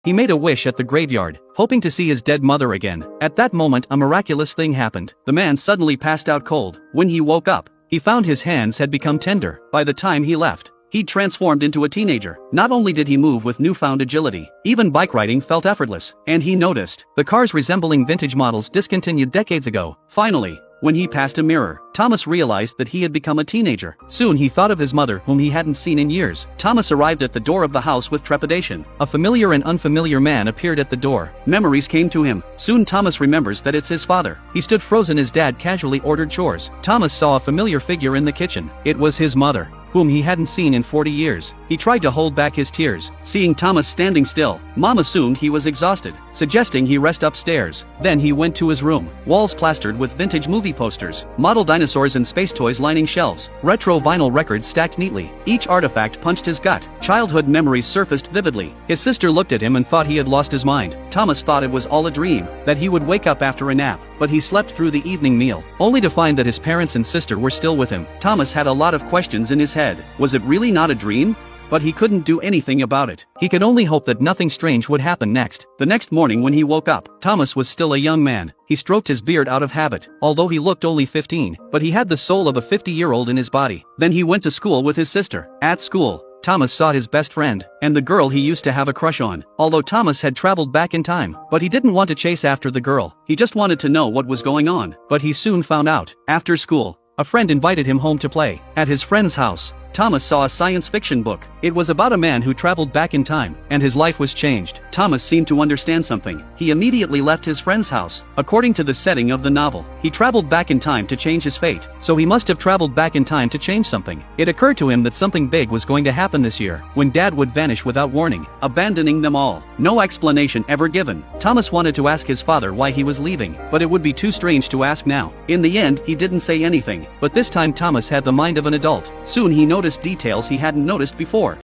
He made a wish at the graveyard, hoping to see his dead mother again. At that moment, a miraculous thing happened. The man suddenly passed out cold. When he woke up, he found his hands had become tender. By the time he left, he'd transformed into a teenager. Not only did he move with newfound agility, even bike riding felt effortless. And he noticed the cars resembling vintage models discontinued decades ago. Finally, when he passed a mirror, Thomas realized that he had become a teenager. Soon he thought of his mother, whom he hadn't seen in years. Thomas arrived at the door of the house with trepidation. A familiar and unfamiliar man appeared at the door. Memories came to him. Soon Thomas remembers that it's his father. He stood frozen. His dad casually ordered chores. Thomas saw a familiar figure in the kitchen. It was his mother, whom he hadn't seen in 40 years. He tried to hold back his tears. Seeing Thomas standing still, Mom assumed he was exhausted, suggesting he rest upstairs. Then he went to his room. Walls plastered with vintage movie posters, model dinosaurs and space toys lining shelves, retro vinyl records stacked neatly. Each artifact punched his gut. Childhood memories surfaced vividly. His sister looked at him and thought he had lost his mind. Thomas thought it was all a dream, that he would wake up after a nap. But he slept through the evening meal, only to find that his parents and sister were still with him. Thomas had a lot of questions in his head. Was it really not a dream? But he couldn't do anything about it. He could only hope that nothing strange would happen next. The next morning when he woke up, Thomas was still a young man. He stroked his beard out of habit, although he looked only 15, but he had the soul of a 50-year-old in his body. Then he went to school with his sister. At school, Thomas saw his best friend, and the girl he used to have a crush on. Although Thomas had traveled back in time, but he didn't want to chase after the girl. He just wanted to know what was going on. But he soon found out. After school, a friend invited him home to play. At his friend's house, Thomas saw a science fiction book. It was about a man who traveled back in time, and his life was changed. Thomas seemed to understand something. He immediately left his friend's house. According to the setting of the novel, he traveled back in time to change his fate, so he must have traveled back in time to change something. It occurred to him that something big was going to happen this year, when Dad would vanish without warning, abandoning them all. No explanation ever given. Thomas wanted to ask his father why he was leaving, but it would be too strange to ask now. In the end, he didn't say anything, but this time Thomas had the mind of an adult. Soon he noticed details he hadn't noticed before.